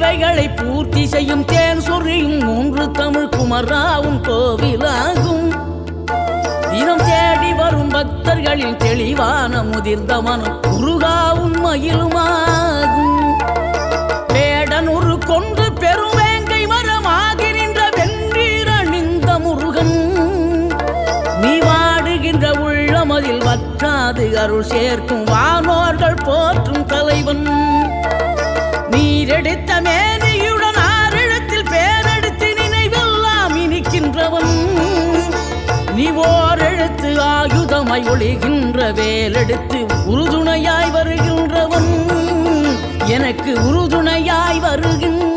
தேவைகளை பூர்த்தி செய்யும் தேன் சொறியும் மூன்று தமிழ் குமராவும் கோவிலாகும். தினம் தேடி வரும் பக்தர்களின் தெளிவான முதிர்ந்த மனம் முருகாவும் மயிலுமாகும். வேடனூறு கொண்டு பெருவேங்கை மரமாகி நின்ற வென்றீர் அணிந்த முருகன், நீ வாடுகின்ற உள்ளமதில் வற்றாது அருள் சேர்க்கும் வானோர்கள் போற்றும் தலைவன். நீரெடுத்த மேனியுடன் ஆறிடத்தில் பேரெடுத்து நினைவெல்லாம் இனிக்கின்றவன், நீ ஓரெழுத்து ஆயுதமாய் ஒளிகின்ற வேலெடுத்து உறுதுணையாய் வருகின்றவன், எனக்கு உறுதுணையாய் வருகின்ற